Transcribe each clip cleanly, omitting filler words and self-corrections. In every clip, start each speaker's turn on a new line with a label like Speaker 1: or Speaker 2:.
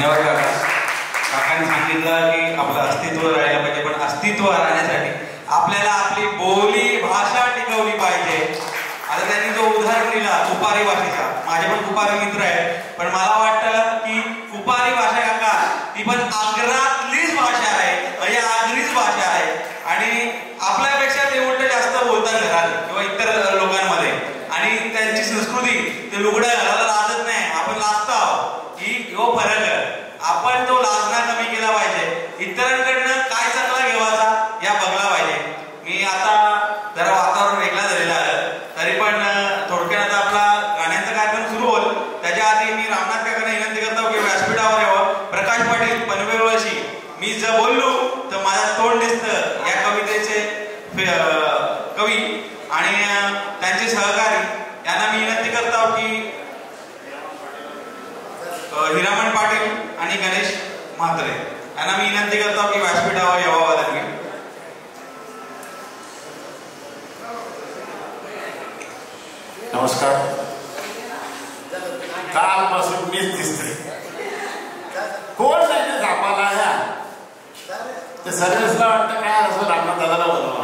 Speaker 1: धन्यवाद काका. काकांनी सांगितलं की आपलं अस्तित्व राहायला पाहिजे, पण अस्तित्व राहण्यासाठी आपल्याला आपली बोली भाषा टिकवली पाहिजे. आता त्यांनी जो उदाहरण दिला कुपारी भाषेचा, माझे पण कुपारी मित्र आहे, पण मला वाटतं की कुपारी भाषा काका ती पण आग्रातलीच भाषा आहे, म्हणजे आगरीच भाषा आहे. आणि आपल्यापेक्षा ते उलट जास्त बोलतात घरात किंवा इतर लोकांमध्ये, आणि त्यांची संस्कृती ते लुगड्या घालायला लाजत नाही, आपण लाजतो आहोत. ही यो फरक आहे. आपण तो लाजणं कमी केला पाहिजे, इतरांकडनं काय चांगला घेवायचा या बघला पाहिजे. मी आता जरा वातावरण वेगळा झालेला आहे, तरी पण थोडक्यात आपला गाण्यांचा कार्यक्रम सुरू होईल त्याच्या आधी मी रामनाथ काकांना विनंती करतो की व्यासपीठावर यावं. प्रकाश पाटील पनवेलवाशी, मी जर बोललो तर माझं तोंड दिसतं. या कवितेचे कवी आणि त्यांचे सहकारी यांना मी विनंती करतो की हिरामण पाटील आणि गणेश म्हात्रे यांना मी विनंती करतो की व्यासपीठावर यावं. त्यांनी
Speaker 2: नमस्कार. कालपासून मीच दिसतोय, कोण नाही झापाला ह्या ते सर्व्हिसला वाटतं काय असं रामनाथ दादाला बोलवलं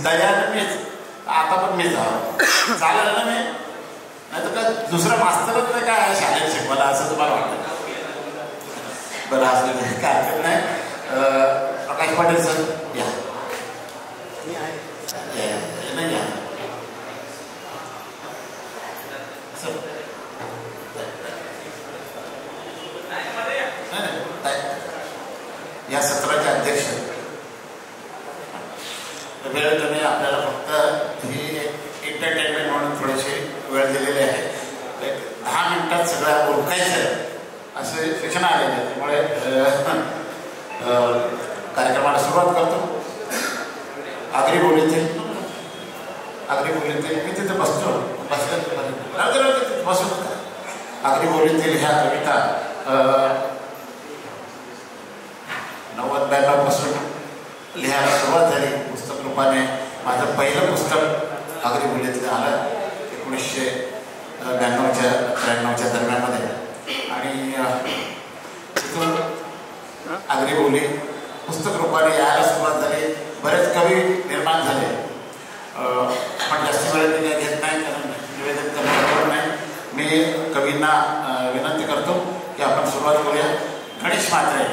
Speaker 2: तयार मीच, आता पण मीच चालेल ना. मी नाही तर काय दुसरं मास्तरच नाही काय शाळेत शिकवायला असं तुम्हाला वाटतं. बरं असं काय हरकत नाही. प्रकाश पाटील सर या नाही या या सत्राचे अध्यक्ष. वेळ तुम्ही आपल्याला फक्त ही एंटरटेनमेंट म्हणून थोडीशी वेळ दिलेली आहे. 10 मिनिटात सगळं ओळखायचं असे शिक्षण आलेले आहे. त्यामुळे कार्यक्रमाला सुरुवात करतो. आगरी बोलीतील मी तिथे बसतो, बसू. आगरी बोलीतील ह्या कविता 90-92 पासून लिहायला सुरुवात झाली. पुस्तक रूपाने माझं पहिलं पुस्तक आगरी बोलीतलं आलं 1992-93 दरम्यानमध्ये. आणि तिथून आगरी बोली पुस्तक रूपाने यायला सुरुवात झाली. बरेच कवी निर्माण झाले, पण जास्त वेळ मी काही घेत नाही कारण निवेदन करणं बरोबर नाही. मी कवींना विनंती करतो की आपण सुरुवात करूया. गणेश म्हात्रे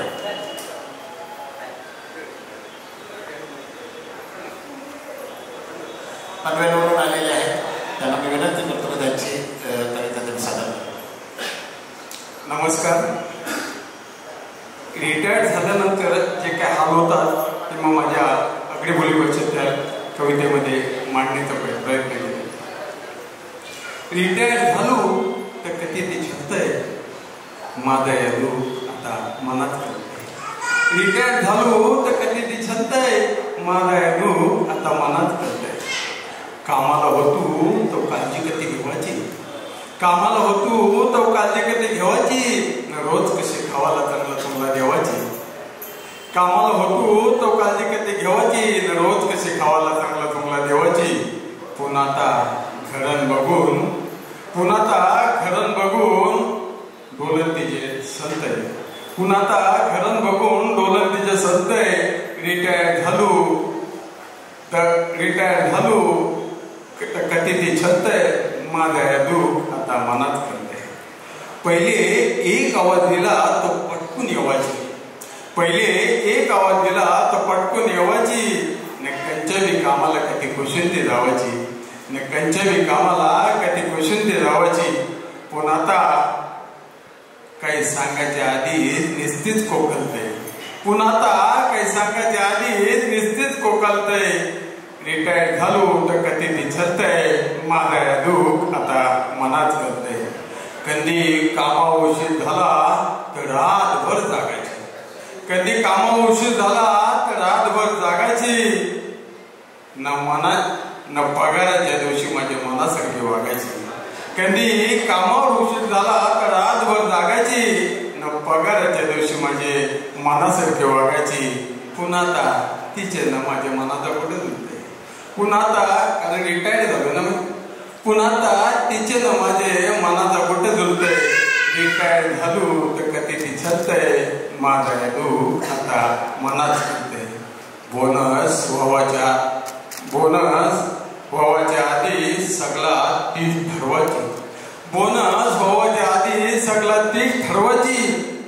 Speaker 2: पनवेलवरून आलेले आहेत, त्यांना मी विनंती करतो की त्यांची कविता त्यांनी सादर.
Speaker 3: नमस्कार. रिटायर्ड झाल्यानंतर जे काय हाल होतात ते मग माझ्या आगरी बोलीवरच्या त्या कवितेमध्ये मांडण्याचा प्रयत्न केला. रिटायर्ड झालो तर कधी ते छतय माझा यादू आता मनात करते. रिटायर्ड झालो तर कधी ते छतय माझा यादू आता मनात करते. कामाला होतो तो काळजी कधी घेवायची, कामाला होतो तो काळजी कधी घेवायची, रोज कशी खावाला चांगला चांगला देवाची. कामाला होतो तो काळजी कधी घेवायची, रोज कशी खावाला चांगला चांगला देवाची. पुन्हा आता घरण बघून डोलन तिचे संत आहे. पुन्हा आता घरण बघून डोलन तिचे संत आहे. रिटायर झालो कधी ती छत आहे माझा दुःख आता मनात करते. पहिले एक आवाज दिला तो पटकून येवायची, पहिले एक आवाज दिला तो पटकून येवायची. न कंचबी कामाला कधी खुशीन ते जावायची, न कंचबी कामाला कधी खुशीन ते जावायची. पण आता काही सांगायच्या आधीच निस्तीच कोकलते. पुन्हा आता काही सांगायच्या आधीच निस्तीच कोकलते. रिटायर झालो तर कधी दिसतय माझा दुःख आता मनात करते. कधी कामा उशीर झाला तर रातभर जागायची, कधी कामा उशीर झाला तर रातभर जागायची. न पगाराच्या दिवशी माझ्या मनासारखी वागायची. कधी कामावर उशीर झाला तर रातभर जागायची, न पगाराच्या दिवशी माझे मनासारखी वागायची. पुन्हा आता तिचे ना माझ्या मनाचा कुठे जुळते. पुन्हा आता कारण रिटायर झालो ना, पुन्हा आता तिचे ना माझे मनाचा कुठे जुळते. रिटायर झालो तर कधी छलतंय माझा दुःख आता मनात करते. बोनस व्हावाच्या आधी सगळा तीच ठरवायची. बोनस व्हावाच्या आधी सगळा तीच ठरवायची.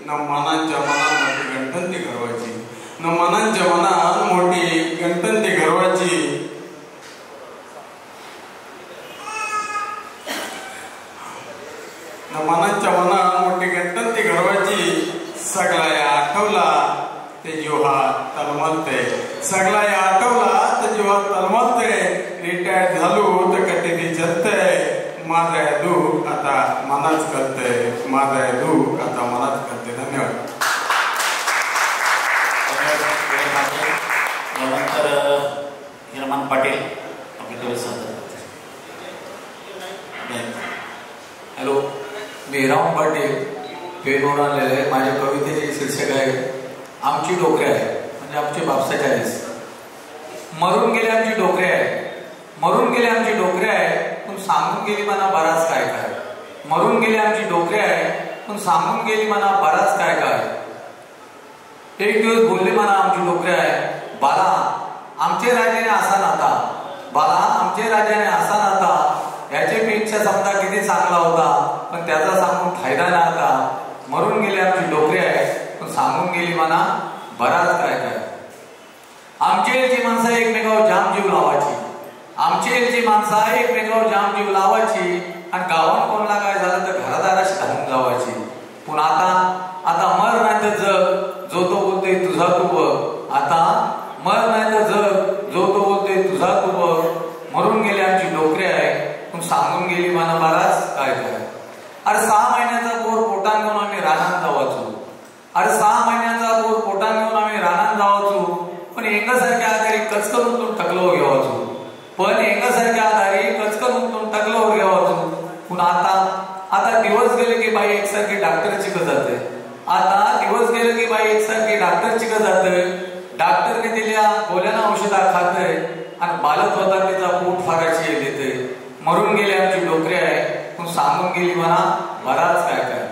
Speaker 3: न मनांच्या मनात मोठी गणपती घडवायची. न मनांच्या मनात मोठी गणपती घडवायची. मनांच्या मनात मोठी गणपती घडवायची. सगळा या आठवला ते जीवा तलमलते. सगळा या आठवला तर जीवा तलमलते. रिटायर झालो तर कधी जलतंय माझा दुःख आता मनाच करतंय. माझा दुःख आता मनाच करते. धन्यवाद.
Speaker 2: यानंतर हिरमान पाटील
Speaker 4: हॅलो, मी हिरामन पाटील पेनवरून आलेले आहे. माझ्या कवितेचे शीर्षक आहे आमची डोकरे आहे, म्हणजे आमचे बापसाचे आहेस. मरून गेले आमची डोकरे आहे, मरून गेले आमची डोकरे आहे, पण सांगून गेली मला बराच काय काय. मरून गेले आमची डोकरे आहे, पण सांगून गेली मला बराच काय काय. एक दिवस बोलले मला आमची डोकरे आहे, बाला आमचे राजाने असा नाता, बाला आमचे राजाने असा नाता. याच्यापेक्षा समजा किती चांगला होता, पण त्याचा सांगून फायदा नाही आता. मरून गेले आमची डोकरे आहे, पण सांगून गेली मला बराच काय काय. आमची एलची माणसं एकमेकावर जाम जीव लावायची. आमची एलची माणसं एकमेकावर जाम जीव लावायची. आणि गावात कोणाला काय झालं तर घरादाराशी धावून लावायची. पण आता मर नाही तर जग, जो तो बोलतोय तुझा तू बघ. आता मर नाही तर जग, जो तो बोलतोय तुझा तू बघ. मरून गेले आमची डोकरे आहे, पण सांगून गेली मला बराच काय काय. अरे 6 महिन्याचा पोर पोटान घेऊन आम्ही रानात जावाचो. अरे 6 महिन्याचा पोर पोटान घेऊन आम्ही रानात जावाचो. पण एकासारख्या आधारी कचकरून टकलो घेवाचो. पण एकासारख्या आधारी कचकरून टकलो घेवाचो. पण आता दिवस गेले की बाई एकसारखी डॉक्टर चिकत जाते. आता दिवस गेले की बाई एकसारखी डॉक्टर चिकत जाते. डॉक्टरने दिल्या गोळ्यानं औषधा खाते आणि बालक होता तिचा पोट फारायची येते. मरून गेले आमची डोकरे आहे, पण सांगून गेली मला बराच काय काय.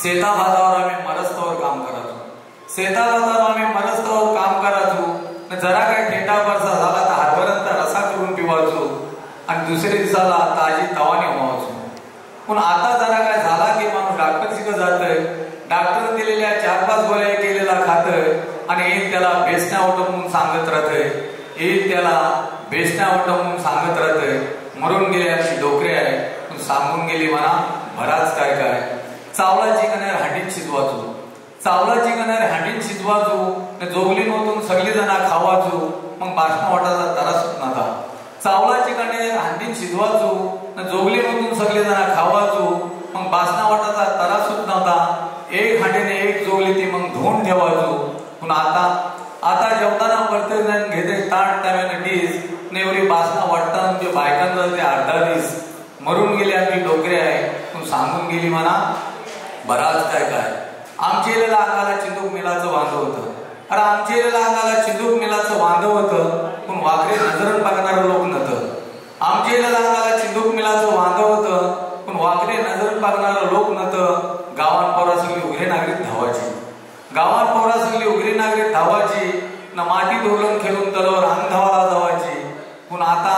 Speaker 4: शेता भातावर आम्ही मरस्तवर काम करायचो. शेता भातावर आम्ही मरस्तवर काम करायचो. जरा काय ठेटा बरसा झाला तर हरभऱ्यांचा रसा करून पिवायचो आणि दुसऱ्या दिवसाला ताजी तवानी व्हायचो. पण आता जरा काय झाला की माणूस डॉक्टर शिकत जातोय. डॉक्टर दिलेल्या 4-5 गोळ्या केलेला खातोय आणि एक त्याला बेसण्या वाटप म्हणून सांगत राहतोय. एक त्याला बेसण्या वाटप म्हणून सांगत राहतोय. मरून गेले आमची डोकरे आहे, पण सांगून गेली मला बराच काय काय. चावलाची कणर हांडीत शिजवाचो. चावलाची कणर हांडीत शिजवाचो. जोगली नव्हतून सगळी जण खावाचो. मग बाष्ण वाटायचा त्रास होत नव्हता. चावलाची कणर हांडीत शिजवाचो. जोगली नव्हतून सगळी जण खावाचो. मग बाष्ण वाटायचा त्रास होत नव्हता. एक हांडीने एक जोगली ती मग धुवून ठेवायचो. पण आता जेवताना प्रत्येक जण घेते ताट टाव्याने डिस. नेवरी बासना वाटतं म्हणजे बायकांना ते 8-10 दिवस. मरून गेले आमची डोकरे आहे, पण सांगून गेली मला बराच काय काय. आमच्या इलेला अंगाला चिंदूक मिलाचं वांदव होतं. अरे आमच्या इलेला अंगाला चिंदूक मिलाचं वांदव होतं, पण वाकरे नजरन बघणारं लोक नव्हतं. आमच्या इलेला अंगाला चिंदूक मिलाचं वांदव होतं, पण वाकरे नजरन बघणारं लोक नव्हतं. गावात पोरा सगळी उघडे नागरिक धावायची. गावात पोरा सगळी उघडी नागरिक धावायची. न माती धोरण खेळून तलवर अंग धावाला जावायची. पण आता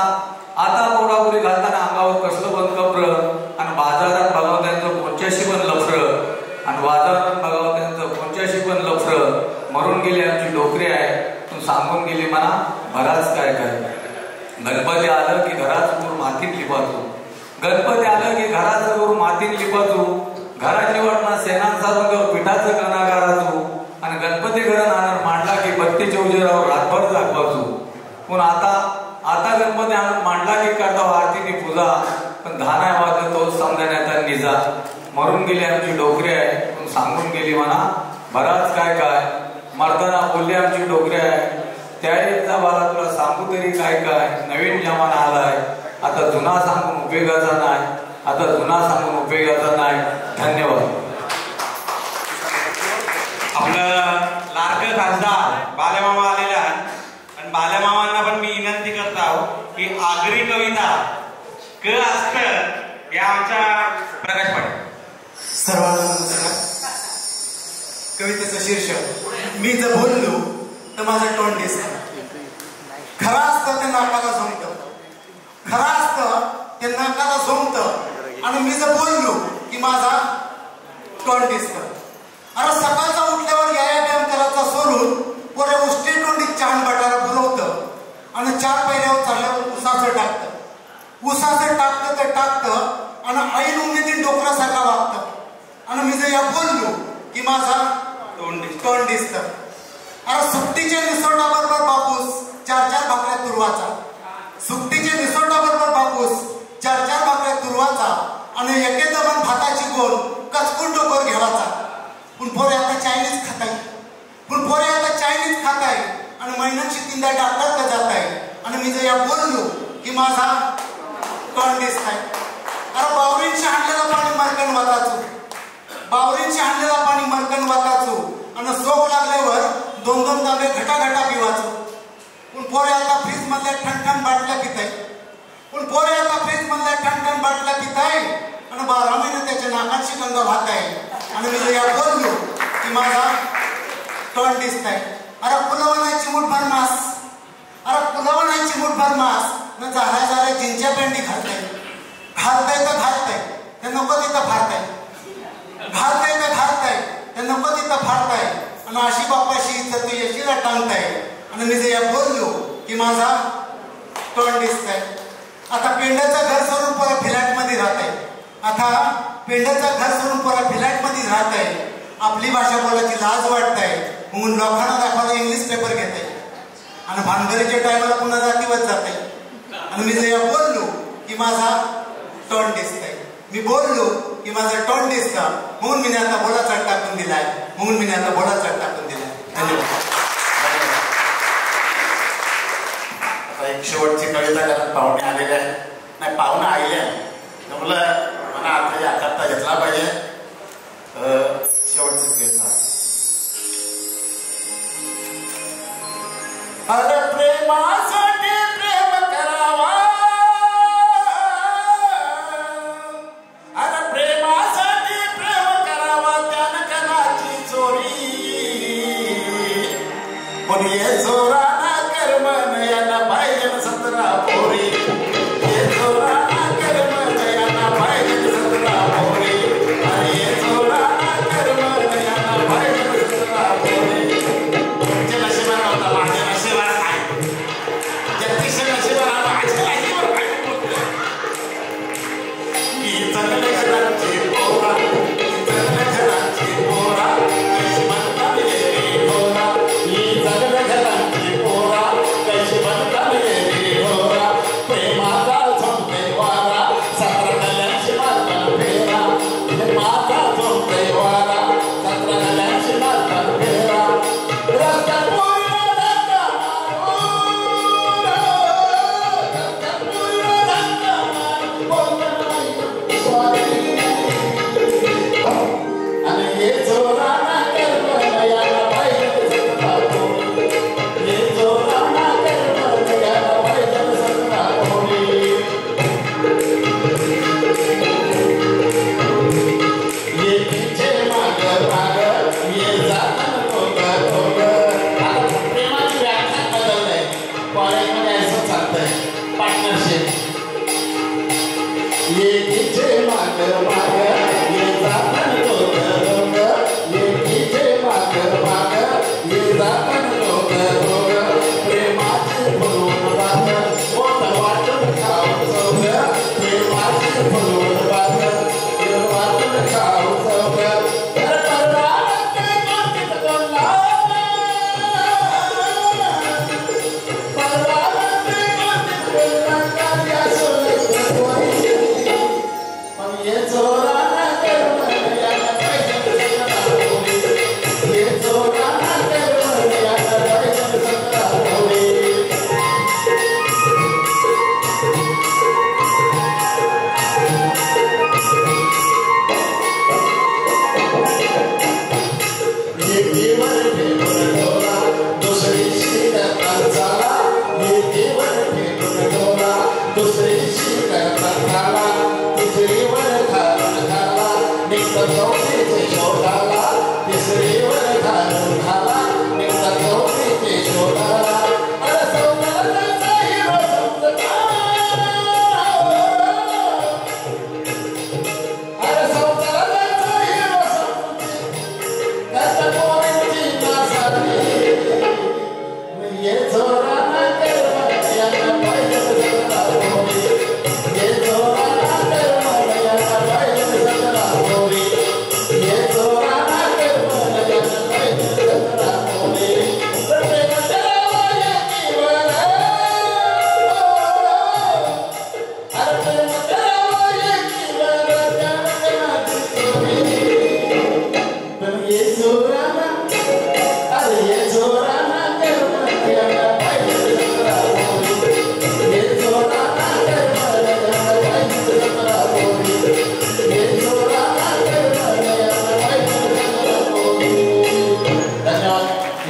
Speaker 4: पोरापुरी घालताना अंगावर कसलं पण कपरं आणि बाजारात बघावं त्यांचं कोणच्याशी पण लफरं आणि बाजारात बघावं त्यांचं कोणच्याशी पण लफरं. मरून गेली आमची डोकरी आहे, पण सांगून गेली मला बराच काय काय. गणपती आलं की घराचं गोर मातीत लिपाचो. गणपती आलं की घराचं गोर मातीत लिपाचो. घराची वाटणं सेनांसारून पिठाचं कणा करायचो. आणि गणपती घरात आणून मांडला की बत्तीच्या उजेरावर रातभर जागवाचो. पण आता गणपती आणून मांडला की करता आरतीची पूजा, पण धानाय वाजत तोच समजण्याचा निजा. मरून गेली आमची डोकरी आहे, पण सांगून गेली मला बराच काय काय. मर्दाना बोलली आमची डोकरी आहे, त्या एकदा बाला तुला सांगू तरी काय काय. नवीन जमाना आलाय, आता जुना सांगून उपयोगाचा नाही. आता जुना सांगून उपयोगाचा नाही. धन्यवाद.
Speaker 1: आपलं लाडकं खासदार बालेमामा आलेले आहेत. आणि बालेमामांना पण मी विनंती करतो की आगरी कविता क असतं या आमच्या प्रकाश पाटील
Speaker 5: सर्वांना नमस्कार. कवितेचं शीर्षक मी जर बोललो तर माझं तोंड दिसतं. खरं असतं ते नाकाला झोमतं, खरं असतं ते नाकाला झोमतं आणि मी जर बोललो की माझा तोंड दिसतं. अरे सकाळचा उठल्यावर व्यायाम करायचा सोडून पोरे उष्टी तोंडी छान बटारा बोलवतं आणि 4 पहिल्यावर चालल्यावर उसाचं टाकतं, उसाचं टाकतं ते टाकतं आणि ऐन उमेदीन डोकरासारखा वागतं. आणि मी जर या बोललो की माझा तोंड दिसतं. अरे सुट्टीच्या निसोटाबरोबर बापूस 4-4 भाकऱ्या तुरवाचा, सुट्टीच्या निसोटाबरोबर बापूस 4-4 भाकऱ्या तुरवाचा आणि एके दमन भाताची गोल कचकून डोकर घ्यावाचा. पण पोरे आता चायनीज खाताय, पण पोरे आता चायनीज खाताय आणि महिन्याची 3दा डॉक्टरकडे जात आहे. आणि मी जर या बोललो की माझा तोंड दिसताय. अरे बावरींशी आणलेला पाणी मरकण वाचाचो, बावरींशी आणलेला पाणी मरकण वाचाचो आणि सोग लागल्यावर 2-2 तांबे घटा पिवाचो. पण पोरे आता फ्रीज मधल्या ठणठण बाटल्या पिताय, पण पोरे आता फ्रीज मधल्या ठणठण बाटल्या पिताय आणि 12 महिने त्याच्या नाकाची गंगा वाहत आहे. आणि मी या बोललो की माझा तोंड दिसताय. अरे पुलवणाची मुठभर मास, अरे पुलवणाची मुठभर मास न झाल्या जिंच्या पेंडी घालताय, घालताय तर घालताय ते नको तिथं फाडताय, घालताय तर घालताय ते नको तिथं फाडताय आणि अशी बाप्पाशी इथं तू यशीला टांगताय. आणि मी जे या बोललो की माझा तोंड दिसताय. आता पेंड्याचं घर सोडून पोरा फ्लॅटमध्ये राहत आहे, आता पेंड्याचं घर सोडून पोरा फ्लॅटमध्ये राहत आहे. आपली भाषा बोलायची लाज वाटत आहे म्हणून लोकांना दाखवायला इंग्लिश पेपर घेत आहे आणि भानगरीच्या टायमाला पुन्हा जातीवत जाते. आणि मी जे या बोललो की माझा तोंड दिसतंय, मी बोललो की माझं तोंड दिसतं म्हणून मी आता बोलाचा टाकून दिलाय, म्हणून मी आता बोलाचा टाकून दिलाय. धन्यवाद.
Speaker 2: आता एक शेवटची कविता कारण पाहुणे आलेले आहे, नाही पाहुणे आले त्यामुळं मला आता या करता घेतला पाहिजे. शेवटची कविता. अरे प्रेमासाठी प्रेम करावा, अरे प्रेमासाठी प्रेम करावा त्यानं कणाची चोरी. पण हे चोराना कर्म याला पाहिजे 17 पोरी, हे चोराना कर्म याला पाहिजे 17 पोरी, अरे हे चोराना कर्म याला पाहिजे 17 पोरी. तुमच्या नशिबाला होता माझ्या नशिबाला काय, जगदीश नशिबाला माझ्या नशिबाला काय की चांगल्या घरांची पोरा, चांगल्या घरांची पोरा कशी म्हणतात येरी पोरा, ही चांगल्या घरांची पोरा कशी म्हणतात येरी पोरा. प्रेमाचा झोंबे वारा 17 कल्यांशी मारतात फेरा, प्रेमाचा झोंबे वारा 17 कल्यांशी मारतात फेरा. रस्त्यात पोरीला धक्का मारून, रस्त्यात पोरीला धक्का मारून बोलत नाही स्वारी. आणि हे चोराना कर्म याला पाहिजे 17 पोरी, हे चोराना कर्म याला पाहिजे 17 पोरी. ये तिचे माग माग ये जाताना दोघं दोघं. आता प्रेमाची व्याख्या बदललंय, कॉलेजमध्ये असं चालतंय पार्टनरशिप. ये तिचे माग माग ये जाताना दोघं दोघं, ये तिचे माग माग ये जाताना दोघं दोघं. प्रेमाची फुलून बात मोठ वाटून खाऊ चौघं, प्रेमाची फुलून बात वाटून खाऊ चौघं.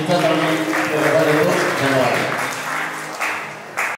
Speaker 2: इथंच आम्ही आपल्याला देतो.